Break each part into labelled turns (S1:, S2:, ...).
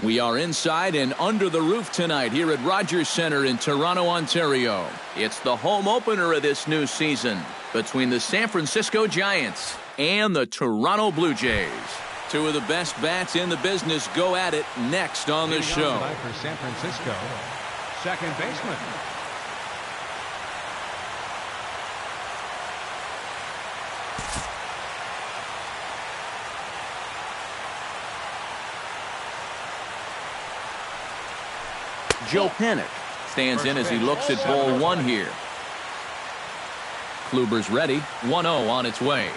S1: We are inside and under the roof tonight here at Rogers Centre in Toronto, Ontario. It's the home opener of this new season between the San Francisco Giants and the Toronto Blue Jays. Two of the best bats in the business go at it next on the show.
S2: For San Francisco, second baseman.
S1: Joe Panik stands in as he looks at ball one here. Kluber's ready. 1-0 on its way.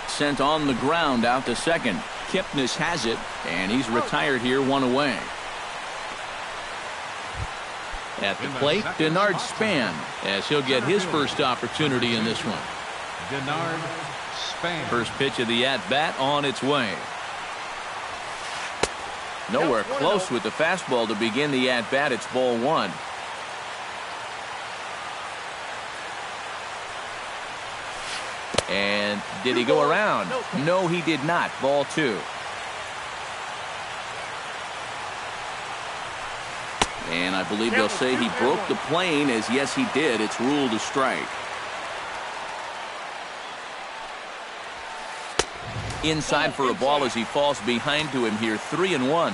S1: Sent on the ground out to second. Kipnis has it, and he's retired here, one away. At the plate, Denard Span, as he'll get his first opportunity in this one.
S2: Denard Span.
S1: First pitch of the at-bat on its way. Nowhere close with the fastball to begin the at-bat. It's ball one. And did he go around? No, he did not. Ball two. And I believe they'll say he broke the plane, as yes, he did. It's ruled a strike. Inside for a ball as he falls behind to him here. 3-1.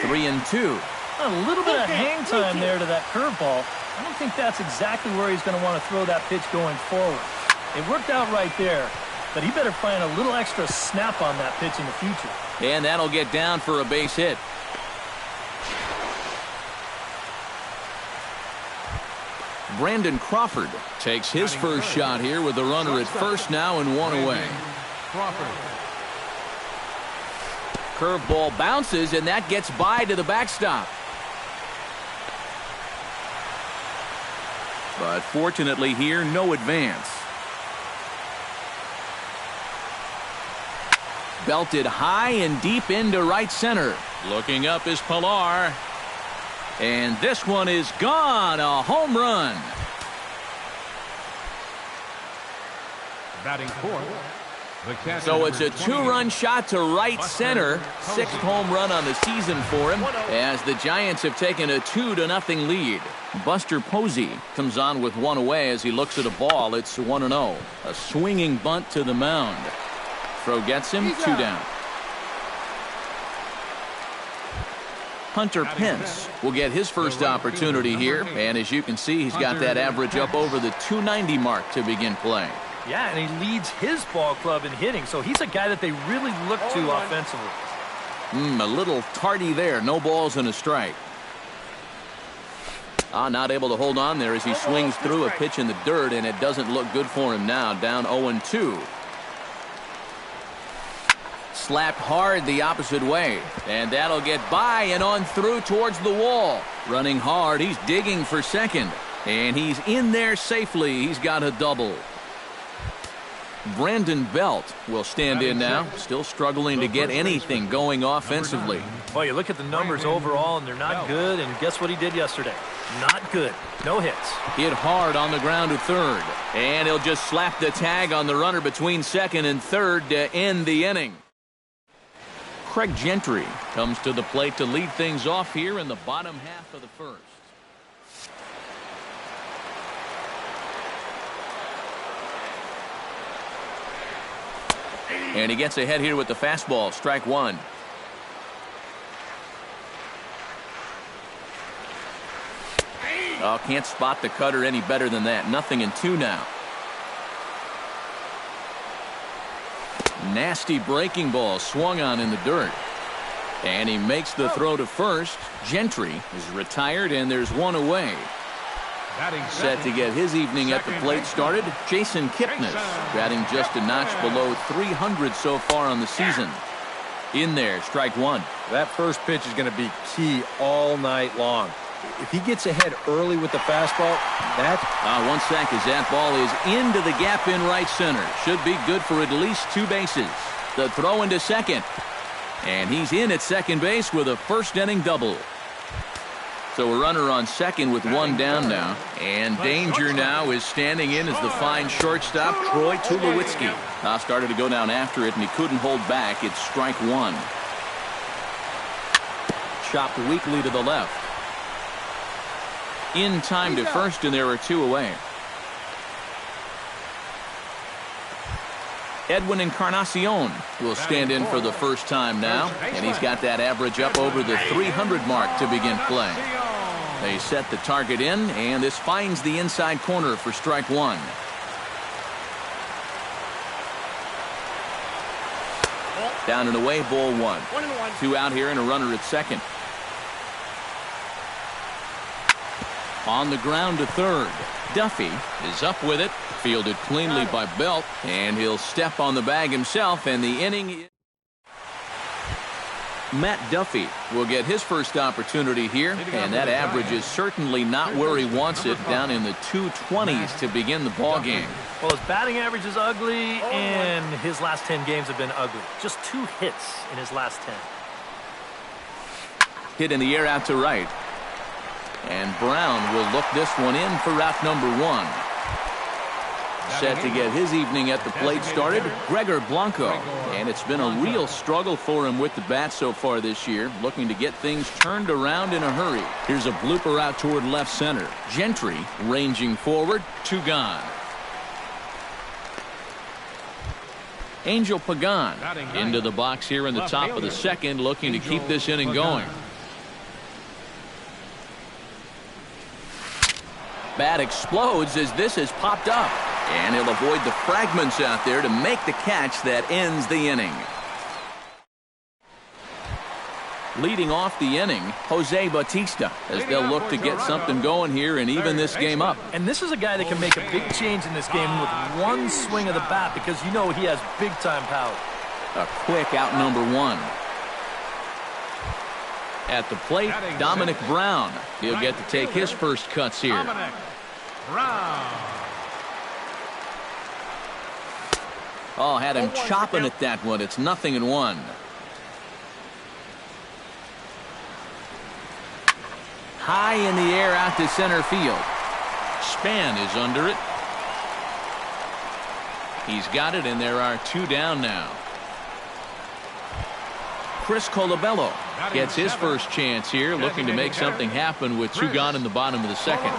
S1: Three and two.
S3: A little bit of hang time there to that curveball. I don't think that's exactly where he's going to want to throw that pitch going forward. It worked out right there, but he better find a little extra snap on that pitch in the future.
S1: And that'll get down for a base hit. Brandon Crawford takes his first shot here with the runner at first now and one away. Curveball bounces, and that gets by to the backstop. But fortunately here, no advance. Belted high and deep into right center. Looking up is Pilar. And this one is gone. A home run.
S2: Batting fourth.
S1: So it's a two-run shot to right center. Sixth home run on the season for him as the Giants have taken a 2-0 lead. Buster Posey comes on with one away as he looks at a ball. It's 1-0. A swinging bunt to the mound. Throw gets him, two down. Hunter Pence will get his first opportunity here, and as you can see, he's got that average up over the 290 mark to begin play.
S3: Yeah, and he leads his ball club in hitting, so he's a guy that they really look to offensively.
S1: A little tardy there. No balls and a strike. Not able to hold on there as he swings through a pitch in the dirt, and it doesn't look good for him now. Down 0-2. Slapped hard the opposite way, and that'll get by and on through towards the wall. Running hard, he's digging for second, and he's in there safely. He's got a double. Brandon Belt will stand in now, still struggling to get anything going offensively.
S3: Well, you look at the numbers overall, and they're not good, and guess what he did yesterday? Not good. No hits.
S1: Hit hard on the ground to third, and he'll just slap the tag on the runner between second and third to end the inning. Craig Gentry comes to the plate to lead things off here in the bottom half of the first. And he gets ahead here with the fastball. Strike one. Oh, can't spot the cutter any better than that. 0-2 now. Nasty breaking ball swung on in the dirt. And he makes the throw to first. Gentry is retired, and there's one away. Set to get his evening at the plate started. Jason Kipnis batting just a notch below 300 so far on the season. In there, strike one.
S4: That first pitch is going to be key all night long. If he gets ahead early with the fastball,
S1: one sec as that ball is into the gap in right center. Should be good for at least two bases. The throw into second. And he's in at second base with a first inning double. So a runner on second with one down now. And danger now is standing in as the fine shortstop, Troy Tulowitzki. Now started to go down after it, and he couldn't hold back. It's strike one. Chopped weakly to the left. In time to first, and there are two away. Edwin Encarnacion will stand in for the first time now, and he's got that average up over the 300 mark to begin play. They set the target in, and this finds the inside corner for strike one. Down and away, ball one. 2 out here and a runner at second. On the ground to third. Duffy is up with it, fielded cleanly by Belt, and he'll step on the bag himself, and the inning. Matt Duffy will get his first opportunity here, and that average is certainly not where he wants it, down in the 220s to begin the ball game.
S3: Well, his batting average is ugly, and his last 10 games have been ugly. Just 2 hits in his last 10.
S1: Hit in the air out to right. And Brown will look this one in for route number 1. Set to get his evening at the plate started, Gregor Blanco. And it's been a real struggle for him with the bat so far this year, looking to get things turned around in a hurry. Here's a blooper out toward left center. Gentry ranging forward, 2 gone. Angel Pagan into the box here in the top of the second, looking to keep this inning going. Bat explodes as this has popped up, and he'll avoid the fragments out there to make the catch that ends the inning. Leading off the inning, Jose Bautista, as they'll look to get something going here and even this game up.
S3: And this is a guy that can make a big change in this game with one swing of the bat, because you know he has big-time power.
S1: A quick out number 1. At the plate, Dominic Brown. He'll get to take his first cuts here.
S2: Dominic Brown.
S1: Oh, had him chopping at that one. It's 0-1. High in the air out to center field. Span is under it. He's got it, and there are 2 down now. Chris Colabello gets his first chance here, looking to make something happen with 2 gone in the bottom of the second.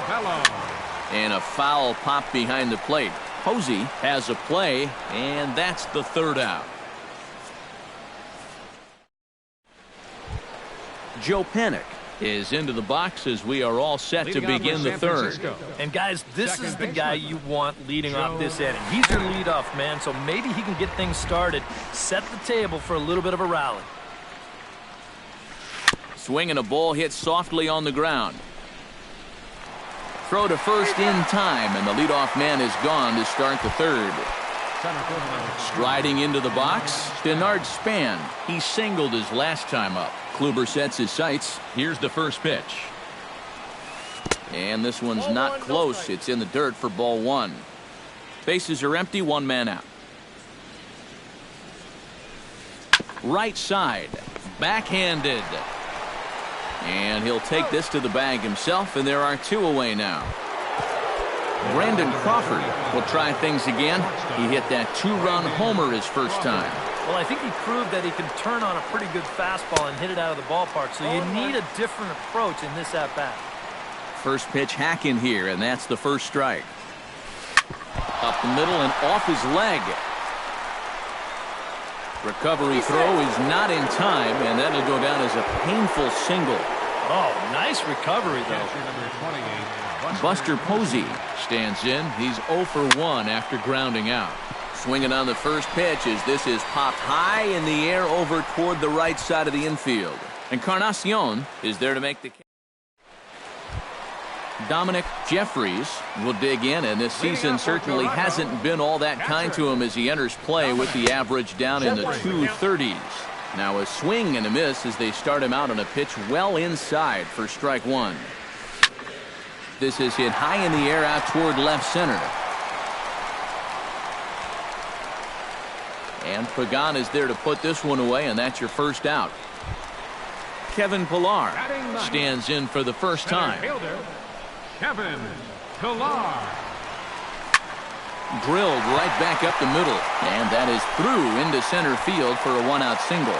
S1: And a foul pop behind the plate. Posey has a play, and that's the 3rd out. Joe Panik is into the box as we are all set to begin the 3rd.
S3: And guys, this is the guy you want leading off this inning. He's your leadoff man, so maybe he can get things started, set the table for a little bit of a rally.
S1: Swinging a ball hit softly on the ground. Throw to first in time, and the leadoff man is gone to start the 3rd. Striding into the box, Denard Span. He singled his last time up. Kluber sets his sights. Here's the first pitch. And this one's not close. It's in the dirt for ball 1. Bases are empty, 1 man out. Right side, backhanded. And he'll take this to the bag himself, and there are 2 away now. Brandon Crawford will try things again. He hit that 2-run homer his first time.
S3: Well, I think he proved that he can turn on a pretty good fastball and hit it out of the ballpark, so you need a different approach in this at-bat.
S1: First pitch hack in here, and that's the first strike. Up the middle and off his leg. Recovery throw is not in time, and that'll go down as a painful single.
S3: Oh, nice recovery, though.
S1: Buster Posey stands in. He's 0 for 1 after grounding out. Swinging on the first pitch as this is popped high in the air over toward the right side of the infield. Encarnacion is there to make the catch. Dominic Jeffries will dig in, and this season certainly hasn't been all that kind to him as he enters play with the average down in the 230s. Now a swing and a miss as they start him out on a pitch well inside for strike 1. This is hit high in the air out toward left center. And Pagan is there to put this one away, and that's your first out. Kevin Pillar stands in for the first time.
S2: Kevin Pillar.
S1: Drilled right back up the middle, and that is through into center field for a one-out single.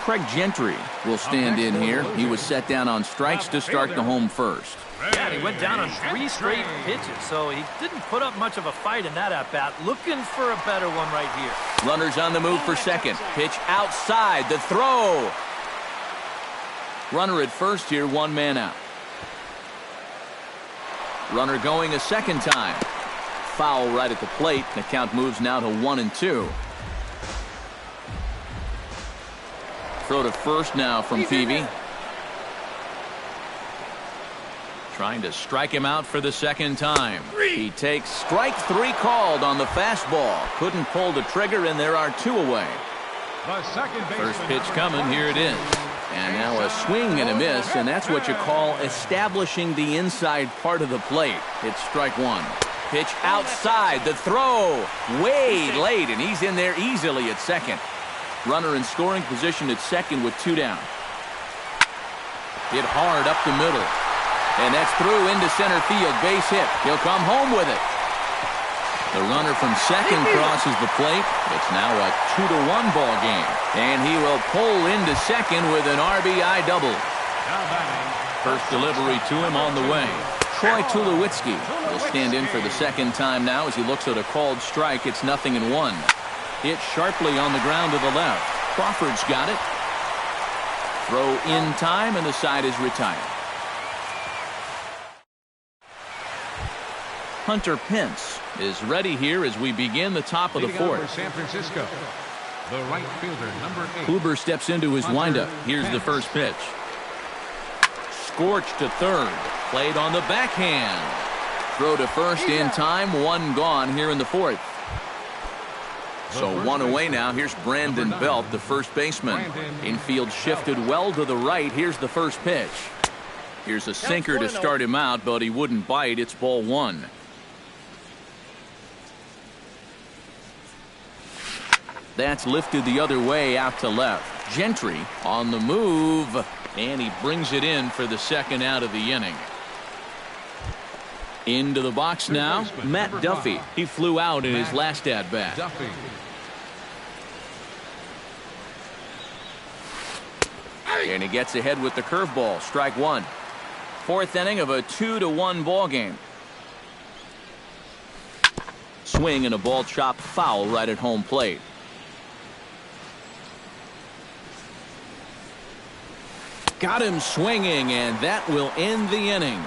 S1: Craig Gentry will stand in here. He was set down on strikes to start the home first.
S3: Yeah, he went down on 3 straight pitches, so he didn't put up much of a fight in that at-bat. Looking for a better one right here.
S1: Runners on the move for second. Pitch outside. The throw. Runner at first here, one man out. Runner going a second time. Foul right at the plate. The count moves now to 1-2. Throw to first now from Peavy. Trying to strike him out for the second time. He takes strike 3 called on the fastball. Couldn't pull the trigger, and there are 2 away. First pitch coming. Here it is. And now a swing and a miss, and that's what you call establishing the inside part of the plate. It's strike 1. Pitch outside. The throw way late, and he's in there easily at second. Runner in scoring position at second with 2 down. Hit hard up the middle. And that's through into center field. Base hit. He'll come home with it. The runner from second crosses the plate. It's now a 2-1 ball game. And he will pull into second with an RBI double. First delivery to him on the way. Troy Tulowitzki will stand in for the second time now as he looks at a called strike. It's 0-1. Hit sharply on the ground to the left. Crawford's got it. Throw in time, and the side is retired. Hunter Pence is ready here as we begin the top of the fourth.
S2: San Francisco, the right fielder, number 8.
S1: Kluber steps into his windup. Here's the first pitch. Scorched to third. Played on the backhand. Throw to first in time. 1 gone here in the fourth. So 1 away now. Here's Brandon Belt, the first baseman. Infield shifted well to the right. Here's the first pitch. Here's a sinker to start him out, but he wouldn't bite. It's ball 1. That's lifted the other way out to left. Gentry on the move, and he brings it in for the second out of the inning. Into the box now, Matt Duffy. He flew out in his last at-bat. And he gets ahead with the curveball. Strike 1. Fourth inning of a 2-1 ball game. Swing and a ball chopped foul right at home plate. Got him swinging, and that will end the inning.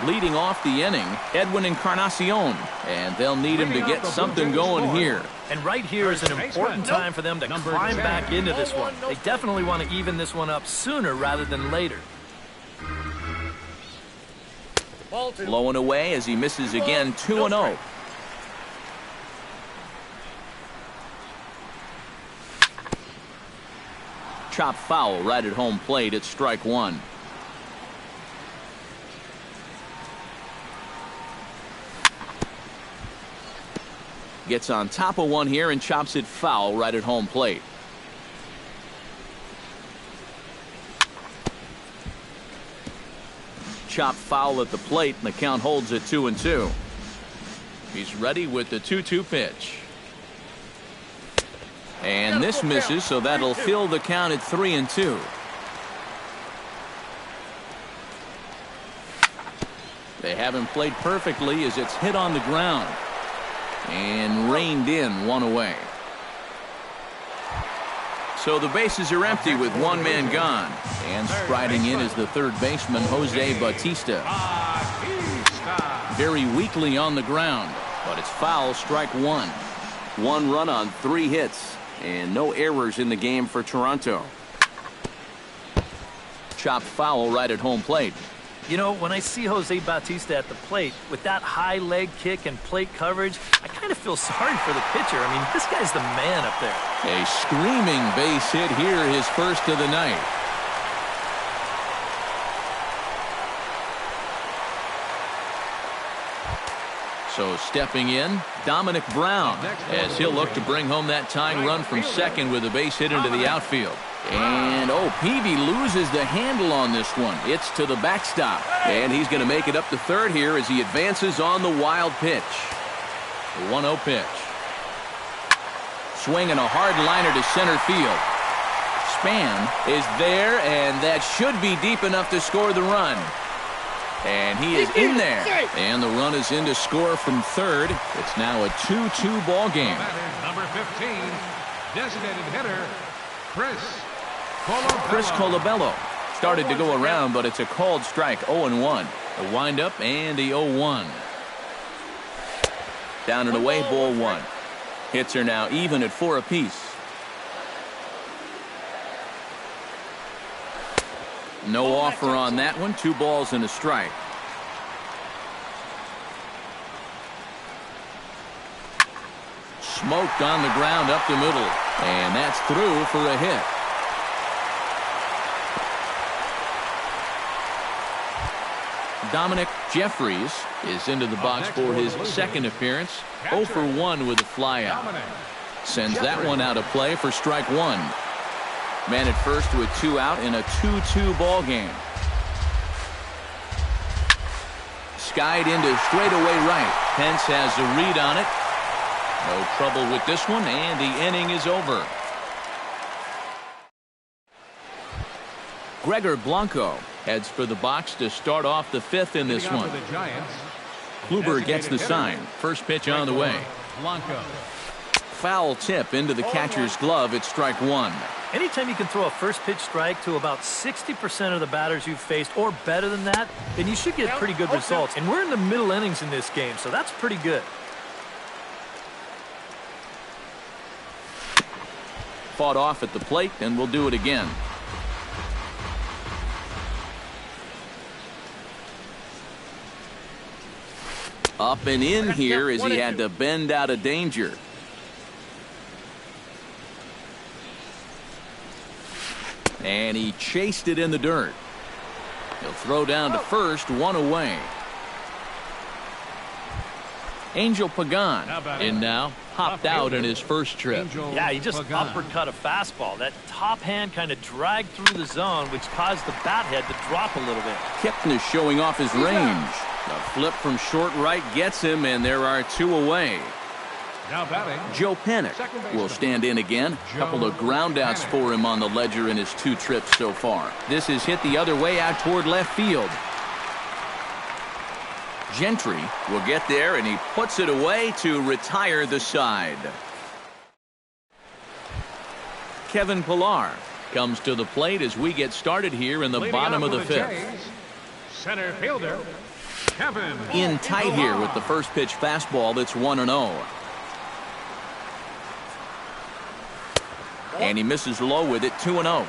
S1: Leading off the inning, Edwin Encarnacion, and they'll need him to get something going here.
S3: And right here is an important time for them to climb back into this one. They definitely want to even this one up sooner rather than later.
S1: Blowing away as he misses again. 2-0. Chop foul right at home plate. It's strike 1. Gets on top of one here and chops it foul right at home plate. Chop foul at the plate, and the count holds at 2-2. He's ready with the 2-2 pitch. And this misses, so that'll fill the count at 3-2. They haven't played perfectly as it's hit on the ground and reined in 1 away. So the bases are empty with 1 man gone, and striding in is the third baseman Jose Bautista. Very weakly on the ground, but it's foul. Strike 1. 1 run on 3 hits, and no errors in the game for Toronto. Chopped foul right at home plate.
S3: You know, when I see Jose Bautista at the plate with that high leg kick and plate coverage, I kind of feel sorry for the pitcher. I mean, this guy's the man up there.
S1: A screaming base hit here, his first of the night. So stepping in, Dominic Brown, as he'll look to bring home that tying run from second with a base hit into the outfield. And, Peavy loses the handle on this one. It's to the backstop. And he's going to make it up to third here as he advances on the wild pitch. The 1-0 pitch. Swinging a hard liner to center field. Span is there, and that should be deep enough to score the run. And he is in there. And the run is in to score from third. It's now a 2-2 ball game.
S2: Number 15, designated hitter,
S1: Chris Colabello started to go around, but it's a called strike. 0-1. The windup and the 0-1. Down and away, ball one. Hits are now even at 4 apiece. No offer on that one. 2 balls and a strike. Smoked on the ground up the middle. And that's through for a hit. Dominic Jeffries is into the box for his second appearance. 0 for 1 with a flyout. Sends that one out of play for strike one. Man at first with 2 out in a 2-2 ball game. Skied into straightaway right. Pence has a read on it. No trouble with this one, and the inning is over. Gregor Blanco heads for the box to start off the 5th in this one. Kluber gets the sign. First pitch on the way.
S2: Blanco.
S1: Foul tip into the catcher's glove. It's strike one.
S3: Anytime you can throw a first pitch strike to about 60% of the batters you've faced or better than that, then you should get pretty good results. And we're in the middle innings in this game, so that's pretty good.
S1: Fought off at the plate, and we'll do it again. Up and in here as he had to bend out of danger. And he chased it in the dirt. He'll throw down to first, 1 away. Angel Pagan in now, hopped out in his first trip.
S3: Yeah, he just uppercut a fastball. That top hand kind of dragged through the zone, which caused the bat head to drop a little bit.
S1: Kipnis showing off his range. The flip from short right gets him, and there are 2 away.
S2: Now batting,
S1: Joe Panik will stand in again. A couple of groundouts for him on the ledger in his 2 trips so far. This is hit the other way out toward left field. Gentry will get there, and he puts it away to retire the side. Kevin Pillar comes to the plate as we get started here in the bottom of the 5th.
S2: Center fielder, Kevin.
S1: In tight here with the first pitch fastball that's 1-0. And he misses low with it, 2-0.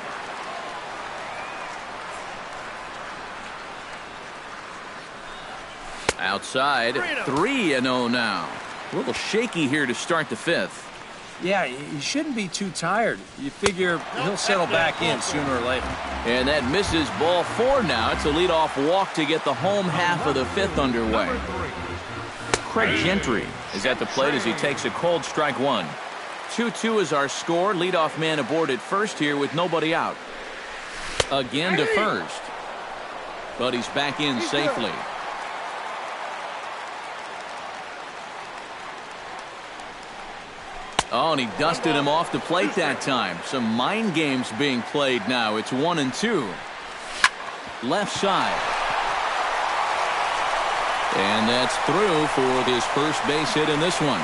S1: Outside, 3-0 now. A little shaky here to start the 5th.
S4: Yeah, he shouldn't be too tired. You figure he'll settle back in sooner or later.
S1: And that misses ball 4 now. It's a leadoff walk to get the home half of the 5th underway. Craig Gentry is at the plate as he takes a cold strike one. 2-2 is our score. Leadoff man aboard at first here with nobody out. Again to first. But he's back in safely. Oh, and he dusted him off the plate that time. Some mind games being played now. It's 1-2. Left side. And that's through for his first base hit in this one.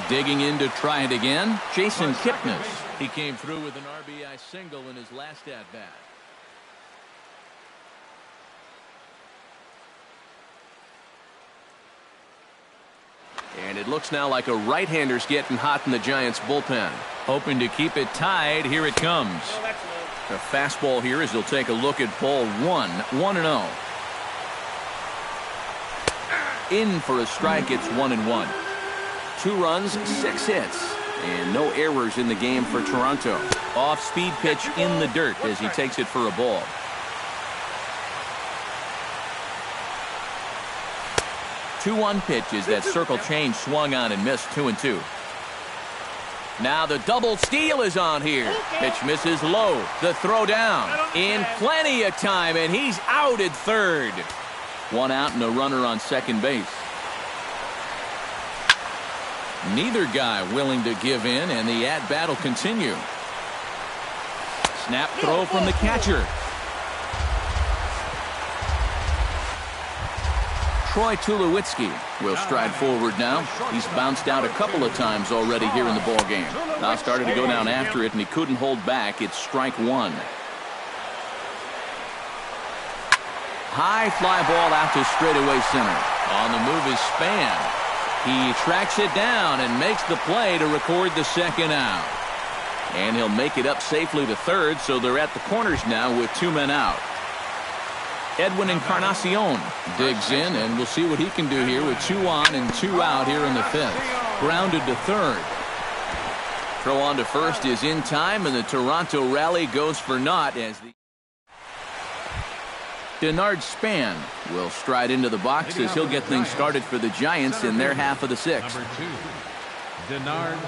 S1: Digging in to try it again, Jason Kipnis. He came through with an RBI single in his last at-bat. And it looks now like a right-hander's getting hot in the Giants' bullpen. Hoping to keep it tied. Here it comes. The fastball here as he'll take a look at ball 1. 1-0. In for a strike. It's 1-1. 2 runs, 6 hits, and no errors in the game for Toronto. Off-speed pitch in the dirt as he takes it for a ball. 2-1 pitch as that circle change swung on and missed 2-2. Now the double steal is on here. Pitch misses low. The throw down in plenty of time, and he's out at third. 1 out and a runner on second base. Neither guy willing to give in, and the at-bat will continue. Snap throw from the catcher. Troy Tulowitzki will stride forward now. He's bounced out a couple of times already here in the ball game. Now started to go down after it, and he couldn't hold back. It's strike one. High fly ball out to straightaway center. On the move is Span. He tracks it down and makes the play to record the second out. And he'll make it up safely to third, so they're at the corners now with 2 men out. Edwin Encarnacion digs in, and we'll see what he can do here with 2 on and 2 out here in the 5th. Grounded to third. Throw on to first is in time, and the Toronto rally goes for naught as the Denard Span will stride into the box as he'll get things started for the Giants in their half of the 6th.
S2: Number 2, Denard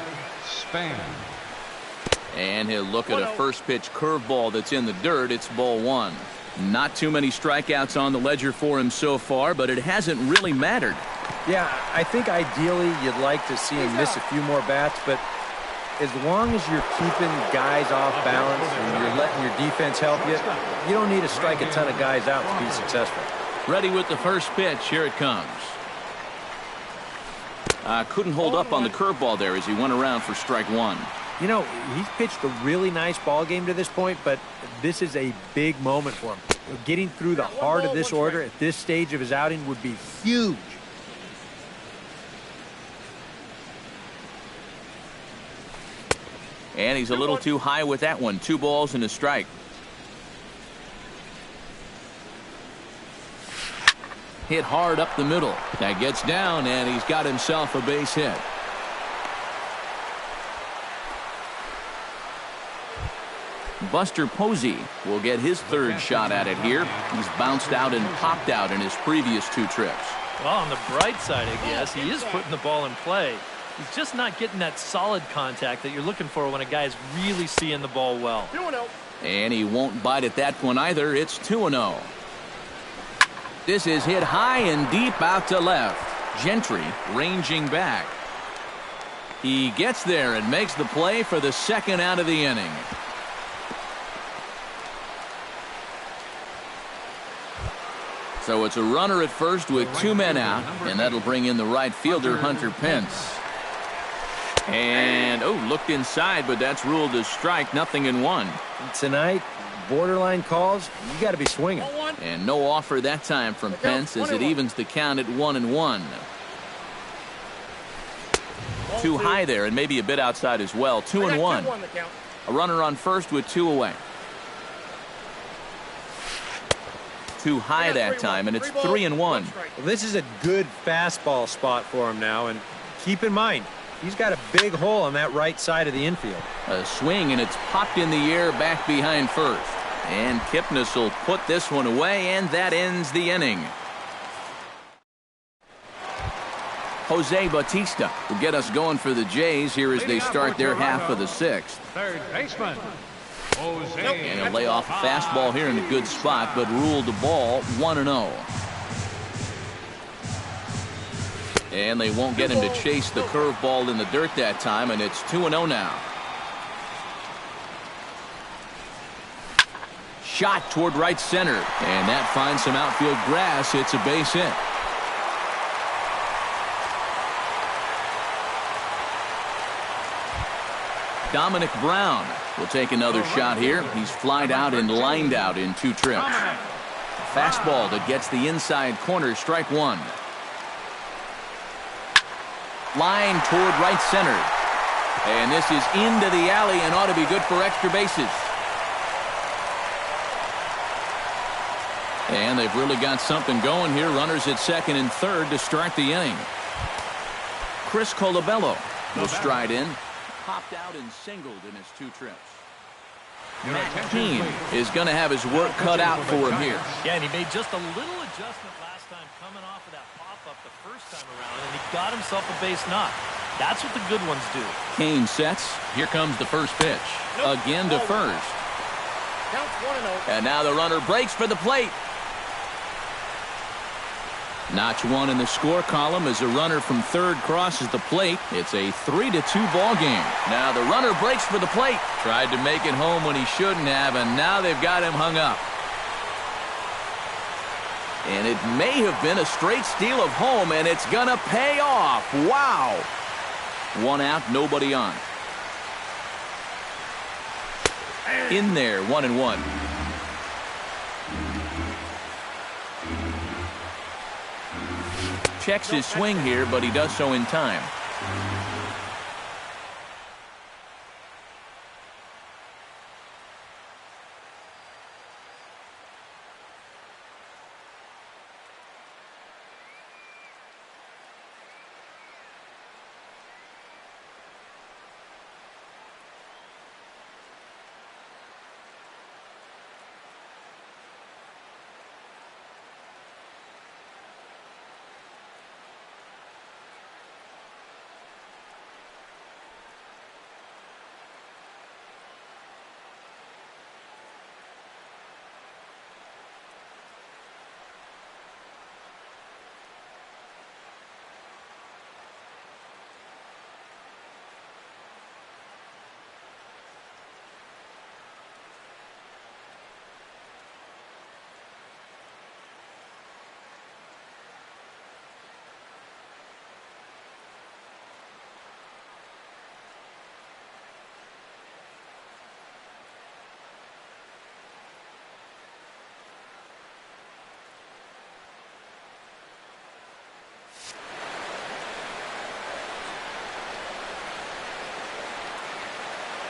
S2: Span.
S1: And he'll look at a first pitch curveball that's in the dirt. It's ball 1. Not too many strikeouts on the ledger for him so far, but it hasn't really mattered.
S4: Yeah, I think ideally you'd like to see him miss a few more bats, but as long as you're keeping guys off balance and you're letting your defense help you, you don't need to strike a ton of guys out to be successful.
S1: Ready with the first pitch. Here it comes. Couldn't hold up on the curveball there as he went around for strike 1.
S4: You know, he's pitched a really nice ball game to this point, but this is a big moment for him. Getting through the heart of this order at this stage of his outing would be huge.
S1: And he's a little too high with that one. 2 balls and a strike. Hit hard up the middle. That gets down, and he's got himself a base hit. Buster Posey will get his 3rd shot at it here. He's bounced out and popped out in his previous 2 trips.
S3: Well, on the bright side, I guess, he is putting the ball in play. He's just not getting that solid contact that you're looking for when a guy's really seeing the ball well.
S5: 2-0.
S1: And he won't bite at that one either. It's 2-0. This is hit high and deep out to left. Gentry ranging back. He gets there and makes the play for the 2nd out of the inning. So it's a runner at first with 2 men out, and that'll bring in the right fielder, Hunter Pence. And, looked inside, but that's ruled as strike, 0-1.
S4: Tonight, borderline calls, you got to be swinging.
S1: And no offer that time from Pence as it evens the count at 1-1. Too high there, and maybe a bit outside as well. 2-1. A runner on first with 2 away. Too high that time, and it's 3-1.
S4: Well, this is a good fastball spot for him now, and keep in mind, he's got a big hole on that right side of the infield.
S1: A swing, and it's popped in the air back behind first. And Kipnis will put this one away, and that ends the inning. Jose Bautista will get us going for the Jays here as they start their half of the 6th.
S2: 3rd baseman, Jose.
S1: And he'll lay off a fastball here in a good spot, but ruled the ball 1-0. And they won't get him to chase the curveball in the dirt that time, and it's 2-0 now. Shot toward right center, and that finds some outfield grass. It's a base hit. Dominic Brown will take another shot here. He's flied out and lined out in 2 trips. Fastball that gets the inside corner, strike 1. Line toward right center. And this is into the alley and ought to be good for extra bases. And they've really got something going here. Runners at 2nd and 3rd to start the inning. Chris Colabello will stride in. Popped out and singled in his 2 trips. Matt Keane is going to have his work cut out for him here.
S3: Yeah, and he made just a little adjustment last time coming off of that pop up the first time around, and he got himself a base knock. That's what the good ones do.
S1: Kane sets. Here comes the first pitch. Again to first.
S5: Counts 1-0.
S1: And now the runner breaks for the plate. Notch one in the score column as a runner from third crosses the plate. It's a 3-2 ball game. Now the runner breaks for the plate. Tried to make it home when he shouldn't have, and now they've got him hung up. And it may have been a straight steal of home, and it's gonna pay off. Wow. One out, nobody on. In there, 1-1. Checks his swing here, but he does so in time.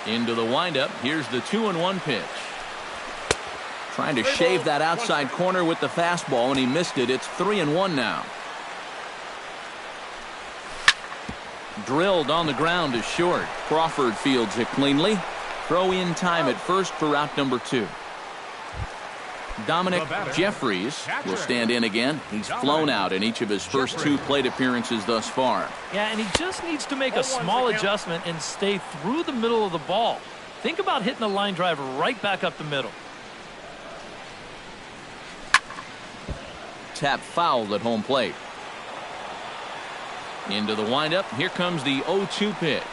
S1: Into the windup. Here's the 2-1 pitch. Trying to shave that outside corner with the fastball, and he missed it. It's 3-1 now. Drilled on the ground is short. Crawford fields it cleanly. Throw in time at first for out number 2. Dominic Jeffries will stand in again. He's flown out in each of his first 2 plate appearances thus far.
S3: Yeah, and he just needs to make a small adjustment and stay through the middle of the ball. Think about hitting a line drive right back up the middle.
S1: Tap fouled at home plate. Into the windup. Here comes the 0-2 pitch.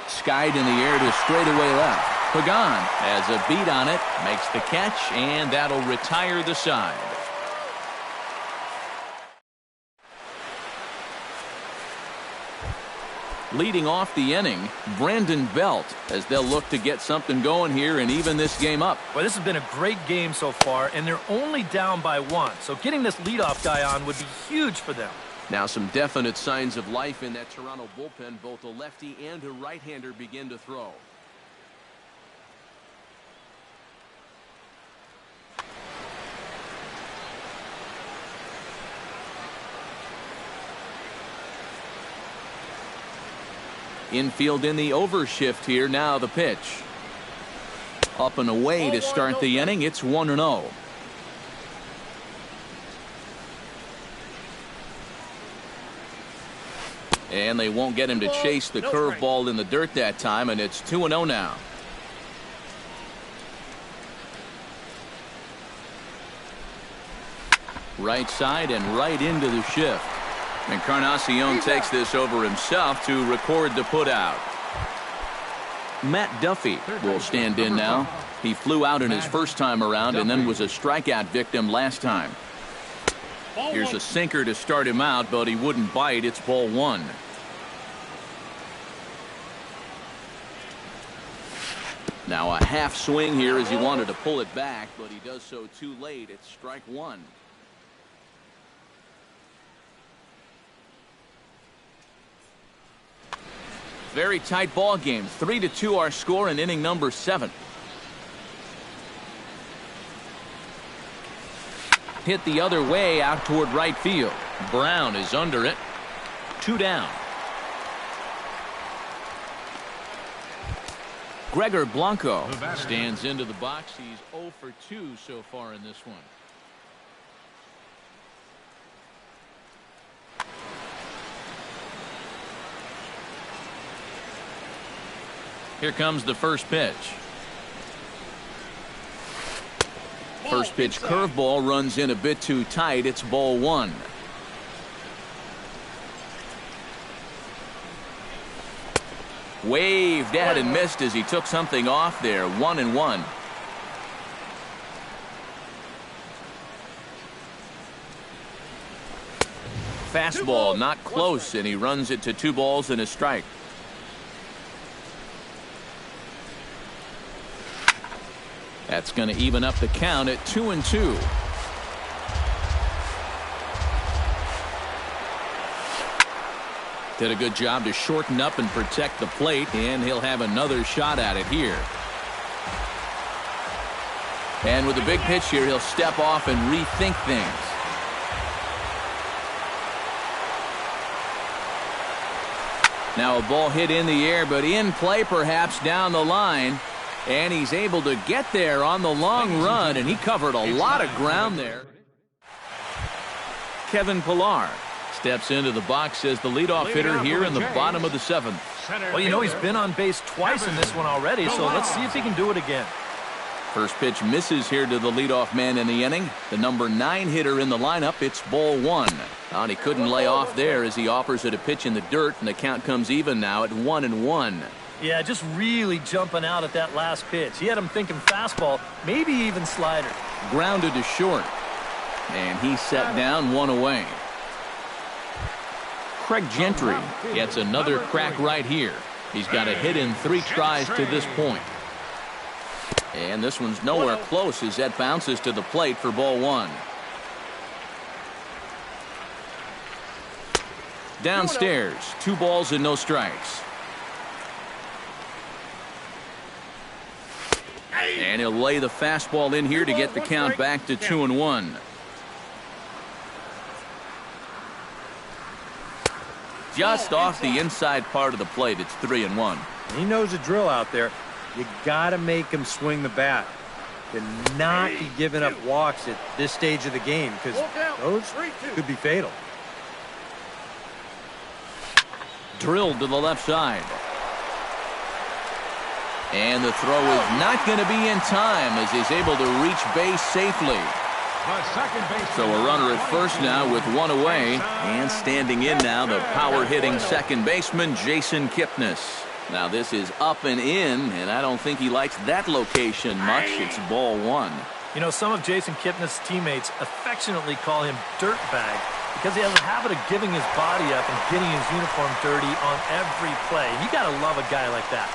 S1: Skied in the air to straightaway left. Pagan has a beat on it, makes the catch, and that'll retire the side. Leading off the inning, Brandon Belt, as they'll look to get something going here and even this game up.
S3: Well, this has been a great game so far, and they're only down by 1. So getting this leadoff guy on would be huge for them.
S1: Now some definite signs of life in that Toronto bullpen. Both a lefty and a right-hander begin to throw. Infield in the overshift here. Now the pitch. Up and away to start the inning. It's 1-0. And they won't get him to chase the curveball in the dirt that time, and it's 2-0 now. Right side and right into the shift. Encarnacion takes this over himself to record the putout. Matt Duffy will stand in now. He flew out in his first time around and then was a strikeout victim last time. Here's a sinker to start him out, but he wouldn't bite. It's ball 1. Now a half swing here as he wanted to pull it back, but he does so too late. It's strike 1. Very tight ball game. 3-2 our score in inning number 7. Hit the other way out toward right field. Brown is under it. 2 down. Gregor Blanco stands into the box. He's 0 for 2 so far in this one. Here comes the first pitch. First pitch curveball runs in a bit too tight. It's ball one. Waved at and missed as he took something off there. 1-1. Fastball not close, and he runs it to 2 balls and a strike. That's going to even up the count at 2-2. Did a good job to shorten up and protect the plate, and he'll have another shot at it here. And with a big pitch here, he'll step off and rethink things. Now a ball hit in the air, but in play perhaps down the line. And he's able to get there on the long run, and he covered a lot of ground there. Kevin Pillar steps into the box as the leadoff hitter here in the bottom of the 7th.
S3: Well, you know, he's been on base twice in this one already, so let's see if he can do it again.
S1: First pitch misses here to the leadoff man in the inning. The number 9 hitter in the lineup. It's ball one. And he couldn't lay off there as he offers it a pitch in the dirt, and the count comes even now at 1-1.
S3: Yeah, just really jumping out at that last pitch. He had him thinking fastball, maybe even slider.
S1: Grounded to short. And he's set down, 1 away. Craig Gentry gets another crack right here. He's got a hit in 3 tries to this point. And this one's nowhere close as that bounces to the plate for ball one. Downstairs, 2 balls and no strikes. And he'll lay the fastball in here to get the count back to 2-1. Just off the inside part of the plate, it's 3-1.
S4: He knows the drill out there. You got to make him swing the bat. And not be giving up walks at this stage of the game, because those could be fatal.
S1: Drilled to the left side. And the throw is not going to be in time as he's able to reach base safely. So a runner at first now with 1 away. And standing in now, the power-hitting second baseman, Jason Kipnis. Now this is up and in, and I don't think he likes that location much. It's ball one.
S3: You know, some of Jason Kipnis' teammates affectionately call him Dirtbag because he has a habit of giving his body up and getting his uniform dirty on every play. You got to love a guy like that.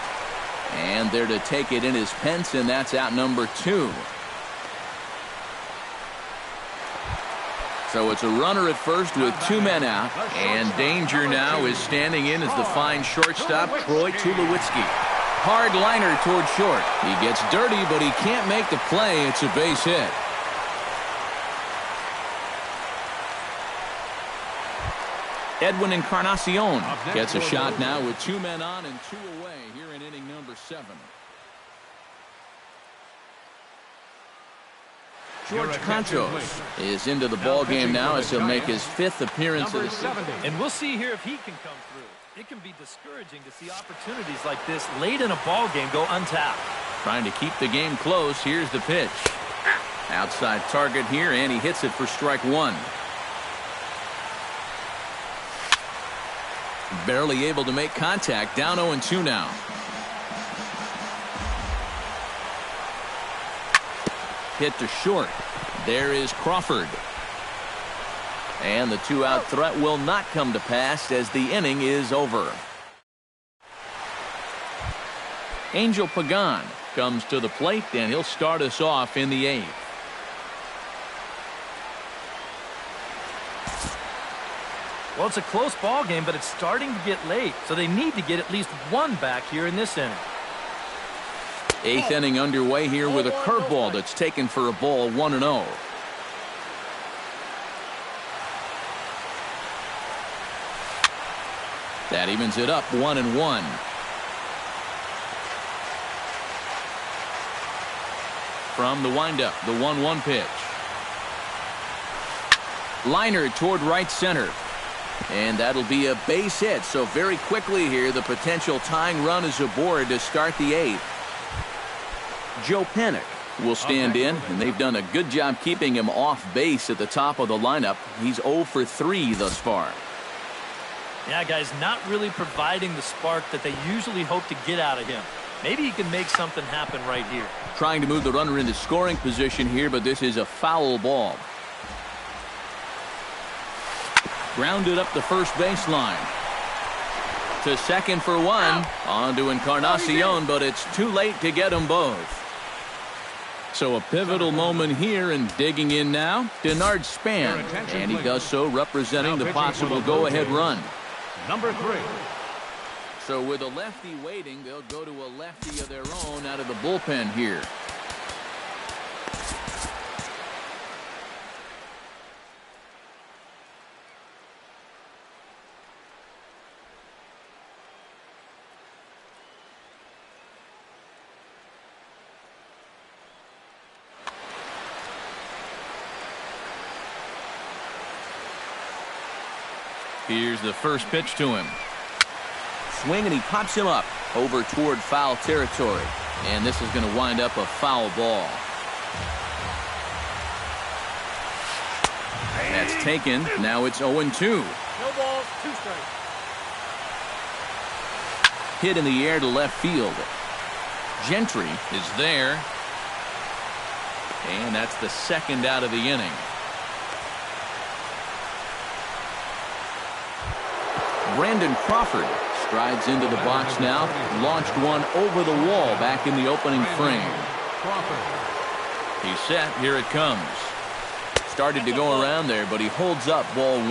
S1: And there to take it in his Pence, and that's out number 2. So it's a runner at first with 2 men out, and danger now is standing in as the fine shortstop, Troy Tulowitzki. Hard liner toward short. He gets dirty, but he can't make the play. It's a base hit. Edwin Encarnacion gets a shot now with 2 men on and 2 away here in inning number 7. George Cantos is into the ball game now as he'll make his 5th appearance of the season.
S3: And we'll see here if he can come through. It can be discouraging to see opportunities like this late in a ball game go untapped.
S1: Trying to keep the game close. Here's the pitch. Outside target here, and he hits it for strike 1. Barely able to make contact. Down 0-2 now. Hit to short. There is Crawford. And the 2-out threat will not come to pass as the inning is over. Angel Pagan comes to the plate, and he'll start us off in the 8th.
S3: Well, it's a close ball game, but it's starting to get late, so they need to get at least 1 back here in this inning.
S1: 8th inning underway here with a curveball that's taken for a ball, 1-0. That evens it up, 1-1. From the windup, the 1-1 pitch. Liner toward right center. And that'll be a base hit. So very quickly here, the potential tying run is aboard to start the 8th. Joe Panik will stand in, and they've done a good job keeping him off base at the top of the lineup. He's 0 for 3 thus far.
S3: Yeah, guys, not really providing the spark that they usually hope to get out of him. Maybe he can make something happen right here.
S1: Trying to move the runner into scoring position here, but this is a foul ball. Grounded up the first baseline. To second for 1. On to Encarnacion, but it's too late to get them both. So a pivotal moment here, and digging in now, Denard Span. And he does so representing the possible go-ahead run.
S2: Number 3.
S1: So with a lefty waiting, they'll go to a lefty of their own out of the bullpen here. Here's the first pitch to him. Swing, and he pops him up over toward foul territory. And this is going to wind up a foul ball. That's taken. Now it's 0-2.
S5: No balls, 2 strikes.
S1: Hit in the air to left field. Gentry is there. And that's the second out of the inning. Brandon Crawford strides into the box now. Launched one over the wall back in the opening frame. He's set. Here it comes. Started to go around there, but he holds up ball 1.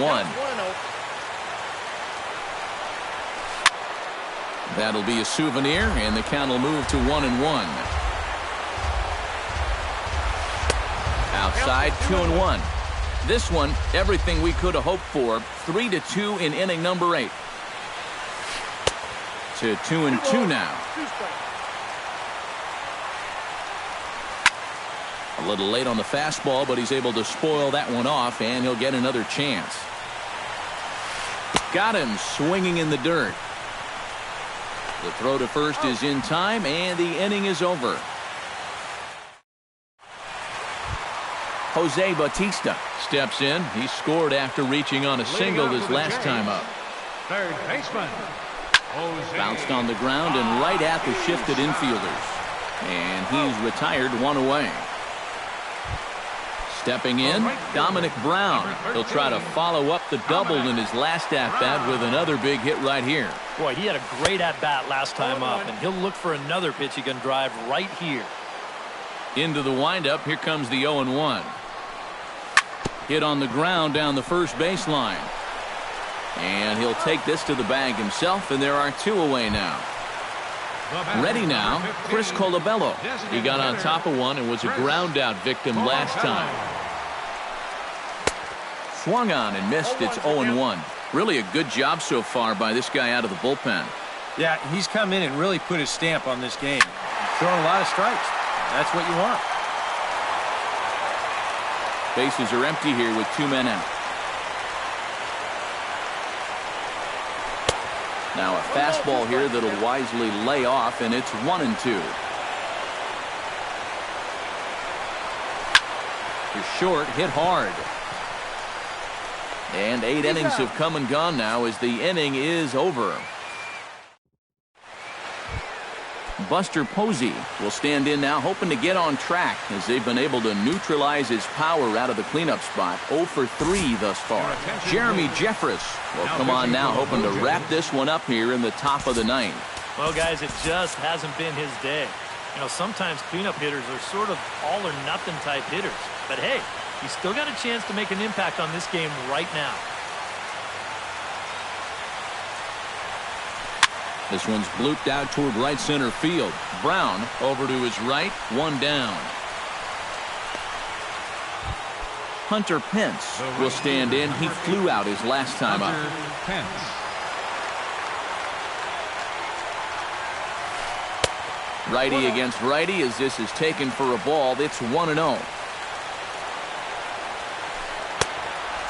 S1: That'll be a souvenir, and the count will move to 1-1. Outside, 2-1. This one, everything we could have hoped for. 3-2 in inning number 8. To 2-2 now. A little late on the fastball, but he's able to spoil that one off, and he'll get another chance. Got him swinging in the dirt. The throw to first is in time, and the inning is over. Jose Bautista steps in. He scored after reaching on a single his last time up.
S2: Third baseman.
S1: Bounced on the ground and right at the shifted infielders. And he's retired 1 away. Stepping in, Dominic Brown. He'll try to follow up the double in his last at-bat with another big hit right here.
S3: Boy, he had a great at-bat last time up, and he'll look for another pitch he can drive right here.
S1: Into the windup, here comes the 0-1. Hit on the ground down the first baseline. And he'll take this to the bag himself, and there are 2 away now. Ready now, Chris Colabello. He got on top of one and was a ground-out victim last time. Swung on and missed. It's 0-1. Really a good job so far by this guy out of the bullpen.
S4: Yeah, he's come in and really put his stamp on this game. Throwing a lot of strikes. That's what you want.
S1: Bases are empty here with 2 men out. Now a fastball here that'll wisely lay off, and it's 1-2. For short, hit hard. And 8 innings have come and gone now as the inning is over. Buster Posey will stand in now, hoping to get on track as they've been able to neutralize his power out of the cleanup spot. 0 for 3 thus far. Jeremy Jeffress will come on now, hoping to wrap this one up here in the top of the 9th.
S3: Well, guys, it just hasn't been his day. You know, sometimes cleanup hitters are sort of all-or-nothing type hitters. But hey, he's still got a chance to make an impact on this game right now.
S1: This one's blooped out toward right center field. Brown over to his right, 1 down. Hunter Pence will stand in. He flew out his last time up. Righty against righty as this is taken for a ball. It's 1-0.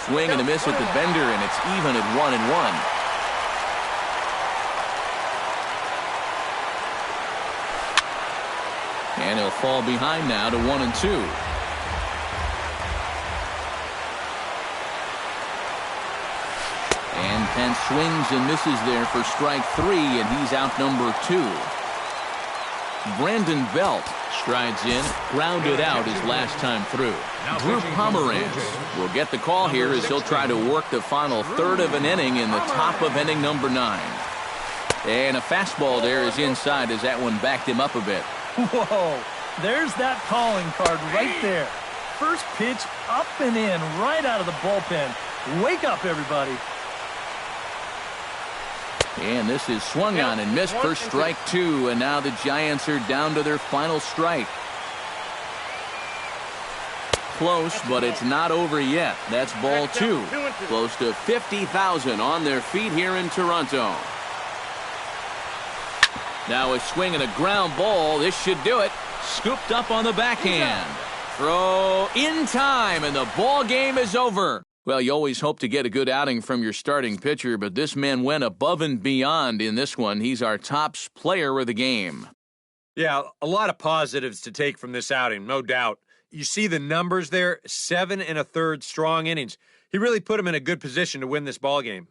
S1: swing and a miss at the bender, and it's even at 1-1. And he'll fall behind now to 1-2. And Pence swings and misses there for strike 3, and he's out number 2. Brandon Belt strides in, grounded out his last time through. Drew Pomeranz will get the call here as he'll try to work the final third of an inning in the top of inning number 9. And a fastball there is inside as that one backed him up a bit.
S3: Whoa, there's that calling card right there. First pitch up and in right out of the bullpen. Wake up, everybody.
S1: And this is swung on and missed for strike 2, and now the Giants are down to their final strike. Close, but it's not over yet. That's ball 2. Close to 50,000 on their feet here in Toronto. Now a swing and a ground ball. This should do it. Scooped up on the backhand. Throw in time, and the ball game is over. Well, you always hope to get a good outing from your starting pitcher, but this man went above and beyond in this one. He's our top player of the game.
S4: Yeah, a lot of positives to take from this outing, no doubt. You see the numbers there, 7 1/3 strong innings. He really put him in a good position to win this ball game.